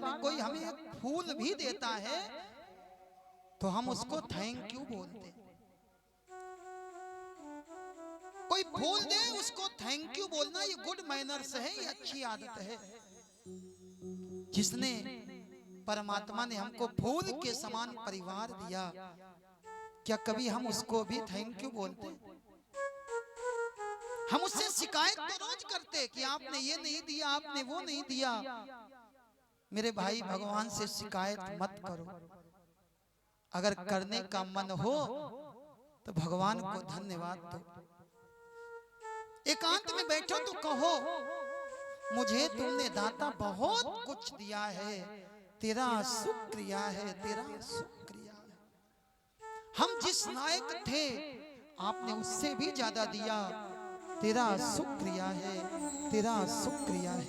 बाद में कोई हमें एक फूल भी देता है तो हम उसको थैंक यू बोलते। कोई फूल दे उसको थैंक यू बोलना ये गुड मैनर्स है, ये अच्छी आदत है। जिसने परमात्मा ने हमको फूल के समान परिवार दिया, क्या कभी हम उसको भी थैंक यू बोलते? हम उससे शिकायत तो रोज करते कि आपने ये नहीं दिया, आपने वो नहीं दिया। मेरे भाई, भगवान से शिकायत मत करो। अगर करने का मन हो तो भगवान को धन्यवाद दो। एकांत में बैठो तो कहो, मुझे तुमने दाता बहुत कुछ दिया है, तेरा शुक्रिया है, तेरा शुक्रिया है। हम जिस लायक थे आपने उससे भी ज्यादा दिया, तेरा शुक्रिया है, तेरा शुक्रिया है।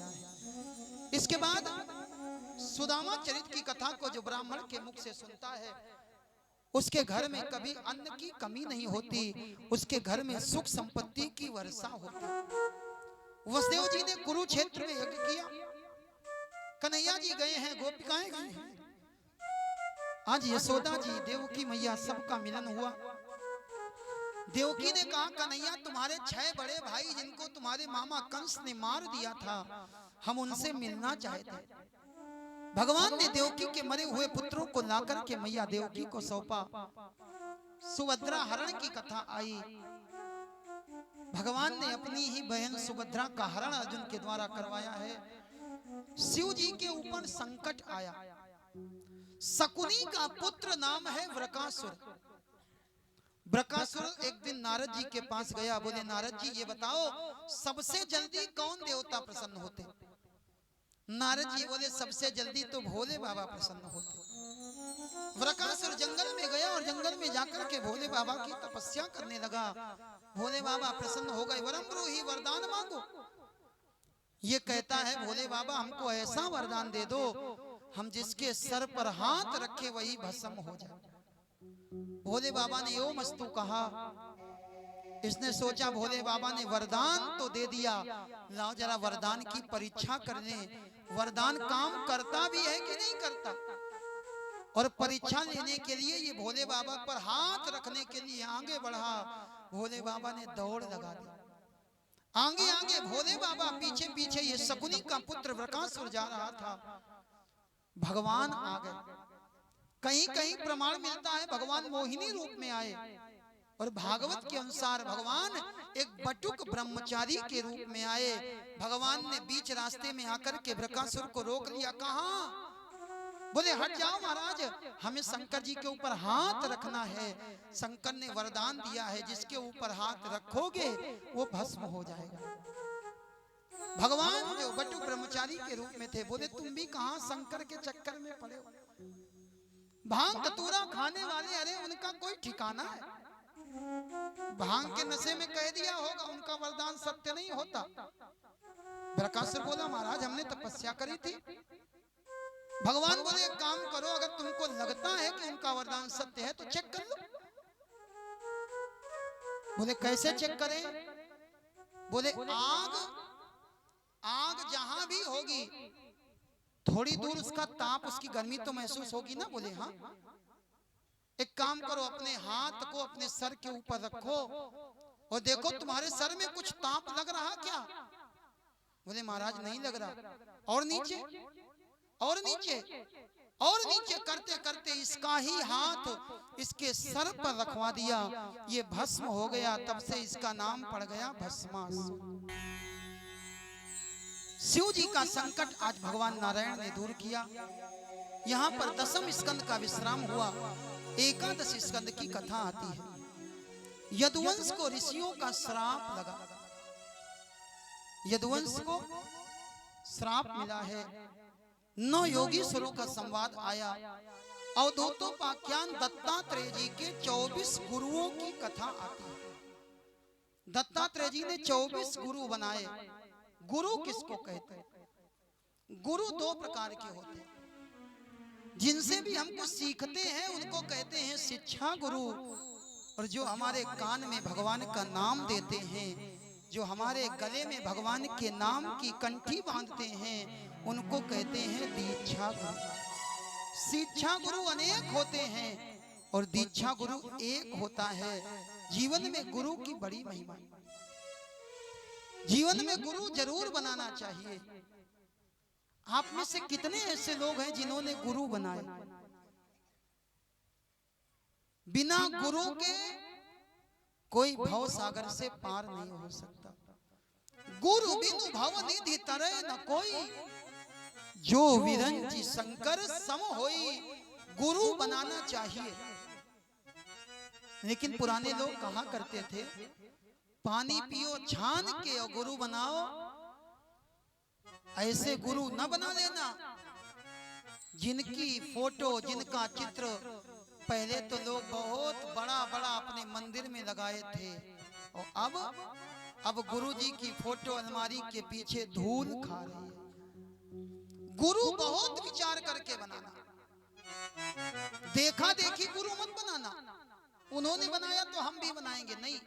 इसके बाद सुदामा चरित्र की कथा को जो ब्राह्मण के मुख से सुनता है, उसके घर में कभी अन्न की कमी नहीं होती, उसके घर में सुख संपत्ति की वर्षा होती। वसुदेव जी ने कुरुक्षेत्र में यज्ञ किया, कन्हैया जी गए हैं, गोपिकाएं गई हैं। आज यशोदा जी, देवकी मैया, सबका मिलन हुआ। देवकी ने कहा, कन्हैया तुम्हारे 6 बड़े भाई जिनको तुम्हारे मामा कंस ने मार दिया था, हम उनसे मिलना चाहते हैं। भगवान ने देवकी के मरे हुए पुत्रों को लाकर के मैया देवकी को सौंपा। सुभद्रा हरण की कथा आई। भगवान ने अपनी ही बहन सुभद्रा का हरण अर्जुन के द्वारा करवाया है। शिव जी के ऊपर संकट आया। शकुनी का पुत्र नाम है वृकासुर। वृकासुर एक दिन नारद जी के पास गया, बोले नारद जी ये बताओ सबसे जल्दी कौन देवता प्रसन्न होते? नारद जी बोले सबसे जल्दी तो भोले बाबा प्रसन्न होते। वृकासुर जंगल में गया और जंगल में जाकर के भोले बाबा की तपस्या करने लगा। भोले बाबा प्रसन्न हो गए। वरम ब्रूहि, वरदान मांगो। ये कहता है भोले बाबा हमको ऐसा वरदान दे दो, हम जिसके सर पर हाथ रखे वही भस्म हो जाए। भोले बाबा ने यो मस्तु कहा। इसने सोचा भोले बाबा ने वरदान तो दे दिया, लाओ जरा वरदान की परीक्षा कर लें, वरदान काम करता भी है कि नहीं करता। और परीक्षा लेने के लिए ये भोले बाबा पर हाथ रखने के लिए आगे बढ़ा। भोले बाबा ने दौड़ लगा दी। आगे आगे भोले बाबा, पीछे पीछे ये शकुनी का पुत्र वृकासुर जा रहा था। भगवान आ गए। कहीं कहीं प्रमाण मिलता है भगवान मोहिनी रूप में आए, और भागवत के अनुसार भगवान एक बटुक ब्रह्मचारी के रूप में आए। भगवान ने बीच रास्ते में आकर के वृकासुर को रोक लिया। कहा? बोले हट जाओ महाराज, हमें शंकर जी के ऊपर हाथ रखना है। शंकर ने वरदान दिया है जिसके ऊपर हाथ रखोगे वो भस्म हो जाएगा। भगवान जो बटुक ब्रह्मचारी के रूप में थे, बोले तुम भी कहां शंकर के चक्कर में पड़े हो? भांग कतूरा खाने वाले, अरे उनका कोई ठिकाना है? भांग के नशे में कह दिया होगा उनका वरदान सत्य नहीं होता। वृकासुर बोला महाराज हमने तपस्या करी थी। भगवान बोले एक काम करो, अगर तुमको लगता है कि उनका वरदान सत्य है तो चेक कर लो। बोले कैसे चेक करें? बोले आग जहां भी होगी थोड़ी दूर उसका ताप, उसकी गर्मी तो महसूस होगी ना? बोले हाँ। एक काम करो, अपने हाथ को अपने सर के ऊपर रखो और देखो तुम्हारे सर में कुछ ताप लग रहा क्या? बोले महाराज नहीं लग रहा। और नीचे और नीचे और नीचे करते करते इसका ही हाथ इसके सर पर रखवा दिया। ये भस्म हो गया। तब से इसका नाम पड़ गया भस्मासुर। शिव जी का संकट आज भगवान नारायण ने दूर किया। यहाँ पर 10वें स्कंद का विश्राम हुआ। 11वें स्कंद की कथा आती है। यदुवंश को ऋषियों का श्राप लगा। यदुवंश को श्राप मिला है। 9 योगीश्वरों का संवाद आया। अवधूतोपाख्यान दत्तात्रेय जी के 24 गुरुओं की कथा आती है। दत्तात्रेय जी ने 24 गुरु बनाए। गुरु किसको कहते हैं? गुरु 2 प्रकार के होते हैं। जिनसे भी हमको सीखते हैं उनको कहते हैं शिक्षा गुरु, और जो हमारे कान में भगवान का नाम देते हैं, जो हमारे गले में भगवान के नाम की कंठी बांधते हैं, उनको कहते हैं दीक्षा गुरु। शिक्षा गुरु अनेक होते हैं और दीक्षा गुरु एक होता है। जीवन में गुरु की बड़ी महिमा, जीवन में गुरु जरूर बनाना चाहिए। आप में से कितने ऐसे लोग हैं जिन्होंने गुरु बनाए? बिना गुरु के कोई भव सागर से पार नहीं हो सकता। गुरु बिनु भव निधि तरे न कोई, जो विरंची शंकर सम होई। गुरु बनाना चाहिए। लेकिन पुराने लोग कहा करते थे, पानी पियो छान के और गुरु बनाओ। ऐसे गुरु न बना लेना जिनकी फोटो, जिनका चित्र पहले तो लोग बहुत बड़ा बड़ा अपने मंदिर में लगाए थे, और अब गुरु जी की फोटो अलमारी के पीछे धूल खा रही है। गुरु बहुत विचार करके बनाना, देखा देखी गुरु मत बनाना। उन्होंने बनाया तो हम भी बनाएंगे, नहीं।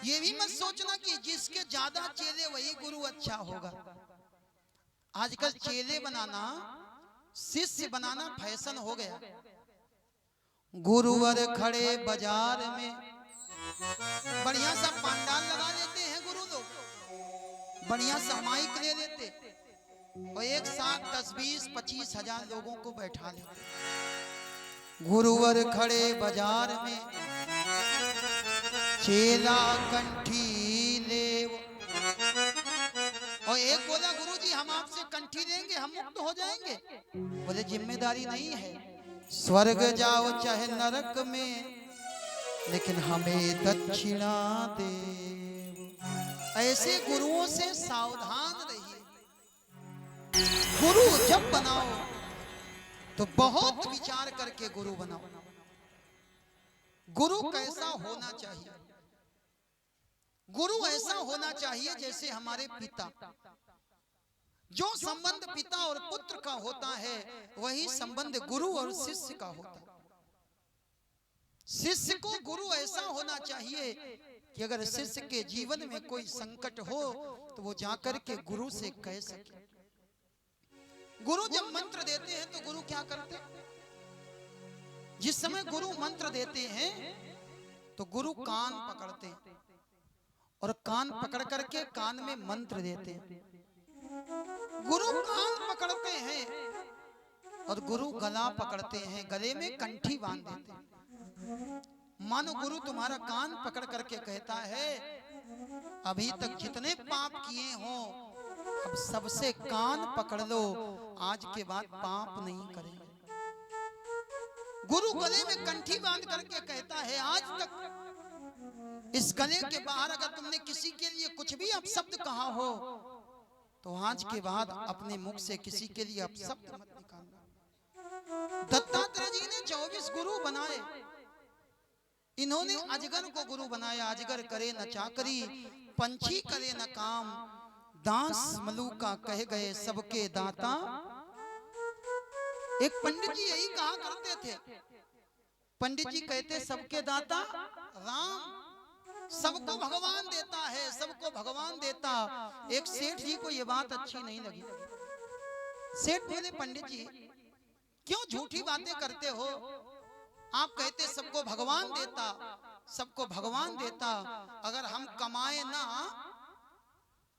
ये भी मत सोचना कि जिसके ज्यादा चेले वही गुरु अच्छा होगा। आजकल चेले बनाना, शिष्य बनाना फैशन हो गया। गुरुवर खड़े बाजार में, बढ़िया सा पंडाल लगा लेते हैं गुरु लोग, बढ़िया सा माइक ले लेते और एक साथ 10-20-25 हजार लोगों को बैठा लेते। गुरुवर खड़े बाजार में, चेला कंठी ले। और एक बोला, गुरु जी हम आपसे कंठी लेंगे, हम मुक्त हो जाएंगे। बोले जिम्मेदारी नहीं है, स्वर्ग जाओ चाहे नरक में, लेकिन हमें दक्षिणा दे। ऐसे गुरुओं से सावधान रहिए। गुरु जब बनाओ तो बहुत विचार करके गुरु बनाओ। गुरु कैसा होना चाहिए? गुरु ऐसा होना चाहिए जैसे हमारे पिता। जो संबंध पिता और पुत्र का होता है, वही संबंध गुरु और शिष्य का होता है। शिष्य को गुरु ऐसा होना चाहिए कि अगर शिष्य के जीवन में कोई संकट हो तो वो जाकर के गुरु से कह सके। गुरु जब मंत्र देते हैं तो गुरु क्या करते? जिस समय गुरु मंत्र देते हैं तो गुरु कान पकड़ते हैं और कान पकड़ करके कान में मंत्र देते हैं। गुरु कान पकड़ते हैं और गुरु गला पकड़ते हैं, गले में कंठी बांध देते हैं। मानो गुरु तुम्हारा कान पकड़ करके कहता है, अभी तक जितने पाप किए हो अब सबसे कान पकड़ लो, आज के बाद पाप नहीं करेंगे। गुरु गले में कंठी बांध करके कहता है, आज तक इस गले के बाहर अगर तुमने किसी के लिए कुछ भी अपशब्द कहा हो तो आज के बाद अपने मुख से किसी के लिए अपशब्द मत निकालना। दत्तात्रेय जी ने 24 गुरु बनाए। इन्होंने अजगर को गुरु बनाया। अजगर करे न चाकरी, पंछी करे न काम, दास मलूका कह गए सबके दाता। एक पंडित जी यही कहा करते थे। पंडित जी कहते सबके दाता राम, सबको भगवान देता है, सबको भगवान देता। एक सेठ जी को यह बात अच्छी नहीं लगी। सेठ बोले, पंडित जी क्यों झूठी बातें करते हो? आप कहते सबको भगवान देता, सबको भगवान देता। अगर हम कमाए ना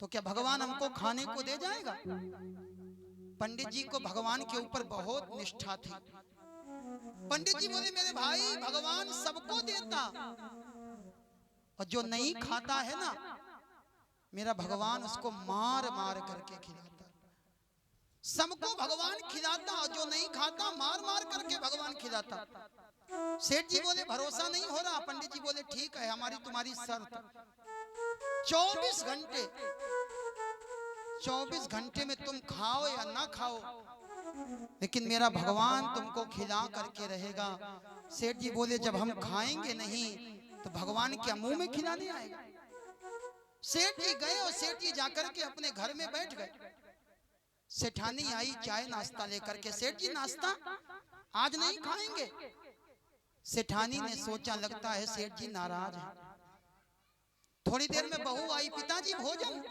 तो क्या भगवान हमको खाने को दे जाएगा? पंडित जी को भगवान के ऊपर बहुत निष्ठा थी। पंडित जी बोले, मेरे भाई भगवान सबको देता और जो नहीं खाता है ना, मेरा भगवान उसको मार मार करके खिलाता। सबको भगवान खिलाता और जो नहीं खाता मार मार करके भगवान खिलाता। सेठ जी बोले, भरोसा नहीं हो रहा? पंडित जी बोले, ठीक है, हमारी तुम्हारी शर्त 24 घंटे में तुम खाओ या ना खाओ, लेकिन मेरा भगवान तुमको खिला करके रहेगा। सेठ जी बोले, जब हम खाएंगे नहीं तो भगवान क्या मुंह में खिलाने आएगा? सेठ जी गए और सेठ जी जाकर के अपने घर में बैठ गए। सेठानी आई चाय नाश्ता लेकर के। सेठ जी, नाश्ता आज नहीं खाएंगे? सेठानी ने सोचा, लगता है सेठ जी नाराज हैं। थोड़ी देर में बहू आई, पिताजी भोजन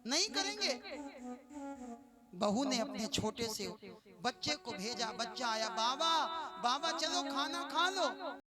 नहीं करेंगे? बहू ने अपने छोटे से बच्चे को भेजा। बच्चा आया, बाबा बाबा चलो खाना खा लो।